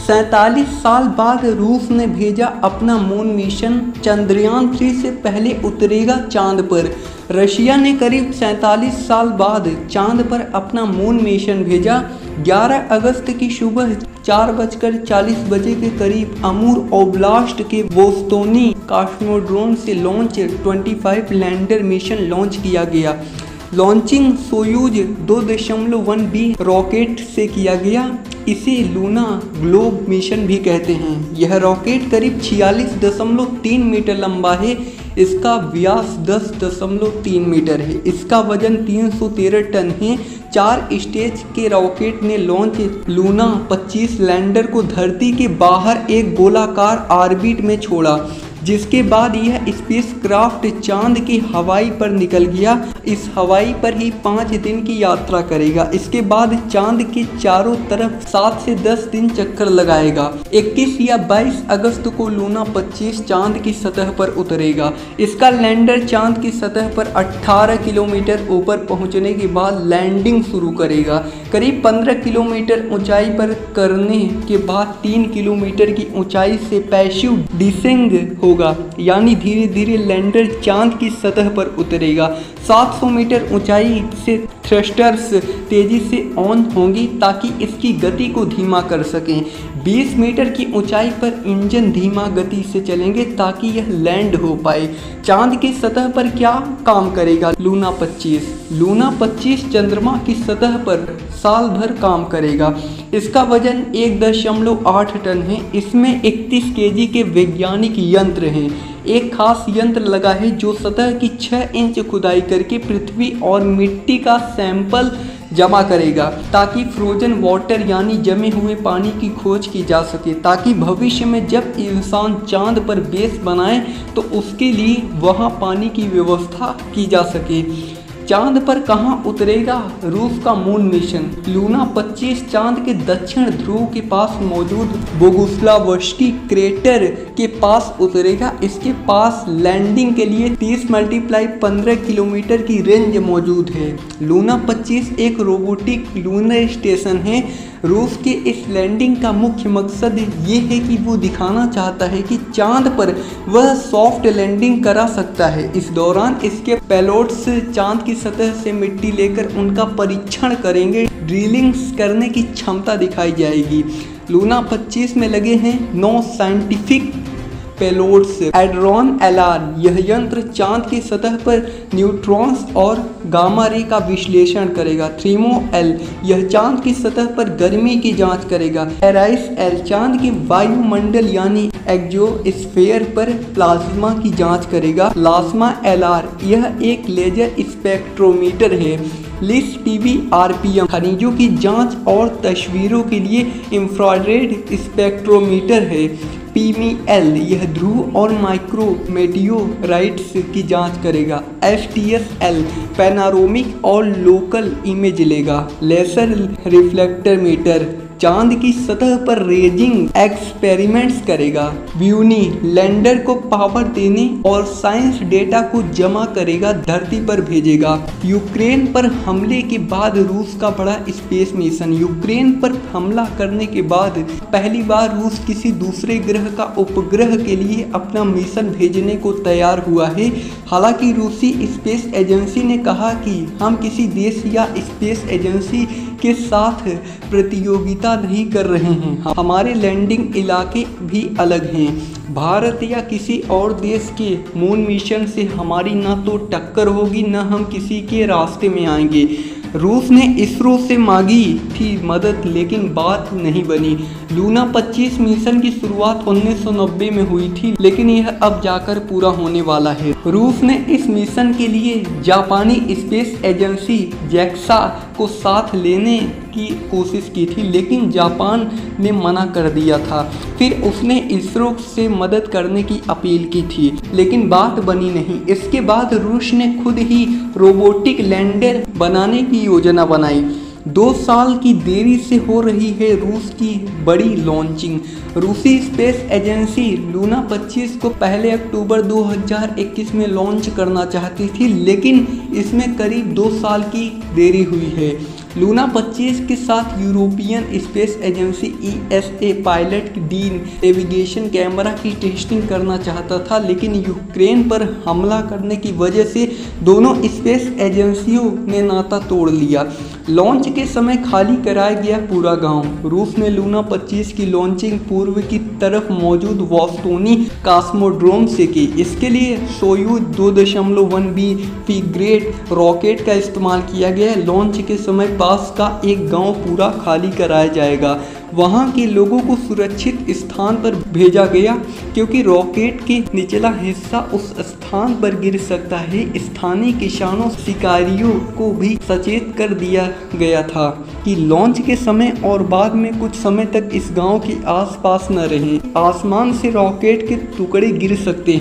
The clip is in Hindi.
47 साल बाद रूस ने भेजा अपना मून मिशन। चंद्रयान 3 से पहले उतरेगा चांद पर। रशिया ने करीब 47 साल बाद चांद पर अपना मून मिशन भेजा। 11 अगस्त की सुबह 4:40 के करीब अमूर ओब्लास्ट के वोस्तोनी कॉस्मोड्रोम से लॉन्च 25 लैंडर मिशन लॉन्च किया गया। लॉन्चिंग सोयूज 2.1B रॉकेट से किया गया। इसे लूना ग्लोब मिशन भी कहते हैं। यह रॉकेट करीब 46.3 मीटर लंबा है। इसका व्यास 10.3 मीटर है। इसका वजन 313 टन है। 4 स्टेज के रॉकेट ने लॉन्च लूना 25 लैंडर को धरती के बाहर एक गोलाकार ऑर्बिट में छोड़ा, जिसके बाद यह स्पेसक्राफ्ट चांद की हवाई पर निकल गया। इस हवाई पर ही 5 दिन की यात्रा करेगा। इसके बाद चांद के चारों तरफ 7 से 10 दिन चक्कर लगाएगा। 21 या 22 अगस्त को लूना 25 चांद की सतह पर उतरेगा। इसका लैंडर चांद की सतह पर 18 किलोमीटर ऊपर पहुंचने के बाद लैंडिंग शुरू करेगा। करीब 15 किलोमीटर ऊंचाई पर करने के बाद 3 किलोमीटर की ऊंचाई से पैसिव डिसेंग होगा, यानी धीरे धीरे लैंडर चांद की सतह पर उतरेगा। 700 मीटर ऊंचाई से थ्रस्टर्स तेजी से ऑन होंगी ताकि इसकी गति को धीमा कर सकें। 20 मीटर की ऊंचाई पर इंजन धीमा गति से चलेंगे ताकि यह लैंड हो पाए। चांद की सतह पर क्या काम करेगा लूना 25? लूना 25 चंद्रमा की सतह पर साल भर काम करेगा। इसका वजन 1.8 टन है। इसमें 31 केजी के वैज्ञानिक यंत्र हैं। एक खास यंत्र लगा है जो सतह की 6 इंच खुदाई करके पृथ्वी और मिट्टी का सैंपल जमा करेगा ताकि फ्रोजन वाटर यानी जमे हुए पानी की खोज की जा सके, ताकि भविष्य में जब इंसान चांद पर बेस बनाए तो उसके लिए वहां पानी की व्यवस्था की जा सके। चांद पर कहां उतरेगा रूस का मून मिशन? लूना 25 चांद के दक्षिण ध्रुव के पास मौजूद बोगुस्लावस्की क्रेटर के पास उतरेगा। इसके पास लैंडिंग के लिए 30x15 किलोमीटर की रेंज मौजूद है। लूना 25 एक रोबोटिक लूनर स्टेशन है। रूस के इस लैंडिंग का मुख्य मकसद ये है कि वो दिखाना चाहता है कि चांद पर वह सॉफ्ट लैंडिंग करा सकता है। इस दौरान इसके पेलोट्स चांद की सतह से मिट्टी लेकर उनका परीक्षण करेंगे। ड्रिलिंग्स करने की क्षमता दिखाई जाएगी। लूना 25 में लगे हैं 9 साइंटिफिक पेलोड्स। एड्रॉन एलार यह यंत्र चांद की सतह पर न्यूट्रॉन्स और गामा रे का विश्लेषण करेगा। थ्रीमो एल यह चांद की सतह पर गर्मी की जांच करेगा। एराइस एल चांद के वायुमंडल यानी एक्सोस्फीयर पर प्लाज्मा की जांच करेगा। लास्मा एलआर यह एक लेजर स्पेक्ट्रोमीटर है। लिस टीवी आरपीएम खनिजों की जांच और तस्वीरों के लिए इंफ्रारेड स्पेक्ट्रोमीटर है। पीमीएल यह ध्रुव और माइक्रोमेटियोराइट्स की जांच करेगा। एफटीएसएल पैनारोमिक और लोकल इमेज लेगा। लेसर रिफ्लेक्टर मीटर चांद की सतह पर रेजिंग एक्सपेरिमेंट्स करेगा। ब्यूनी लैंडर को पावर देने और साइंस डेटा को जमा करेगा, धरती पर भेजेगा। यूक्रेन पर हमले के बाद रूस का बड़ा स्पेस मिशन। यूक्रेन पर हमला करने के बाद पहली बार रूस किसी दूसरे ग्रह का उपग्रह के लिए अपना मिशन भेजने को तैयार हुआ है। हालांकि रूसी स्पेस एजेंसी ने कहा कि हम किसी देश या स्पेस एजेंसी के साथ प्रतियोगिता नहीं कर रहे हैं। हमारे लैंडिंग इलाके भी अलग हैं। भारत या किसी और देश के मून मिशन से हमारी ना तो टक्कर होगी, ना हम किसी के रास्ते में आएंगे। रूस ने इसरो से मांगी थी मदद, लेकिन बात नहीं बनी। लूना 25 मिशन की शुरुआत 1990 में हुई थी, लेकिन यह अब जाकर पूरा होने वाला है। रूस ने इस मिशन के लिए जापानी स्पेस एजेंसी जैक्सा को साथ लेने की कोशिश की थी, लेकिन जापान ने मना कर दिया था। फिर उसने इसरो से मदद करने की अपील की थी, लेकिन बात बनी नहीं। इसके बाद रूस ने खुद ही रोबोटिक लैंडर बनाने की योजना बनाई। 2 साल की देरी से हो रही है रूस की बड़ी लॉन्चिंग। रूसी स्पेस एजेंसी लूना 25 को पहले अक्टूबर 2021 में लॉन्च करना चाहती थी, लेकिन इसमें करीब 2 साल की देरी हुई है। लूना 25 के साथ European space agency ESA pilot D navigation camera की टेस्टिंग करना चाहता था, लेकिन यूक्रेन पर हमला करने की वजह से दोनों स्पेस एजेंसियों ने नाता तोड़ लिया। लॉन्च के समय खाली कराया गया पूरा गांव। रूस ने लूना 25 की लॉन्चिंग पूर्व की तरफ मौजूद वोस्टोनी कॉस्मोड्रोम से की। इसके लिए सोयूज 2.1B फ्रिगेट रॉकेट का इस्तेमाल किया गया। लॉन्च के समय पास का एक गांव पूरा खाली कराया जाएगा। वहां के लोगों को सुरक्षित स्थान पर भेजा गया क्योंकि रॉकेट के निचला हिस्सा उस स्थान पर गिर सकता है। स्थानीय किसानों शिकारियों को भी सचेत कर दिया गया था कि लॉन्च के समय और बाद में कुछ समय तक इस गांव के आसपास न रहें। आसमान से रॉकेट के टुकड़े गिर सकते हैं।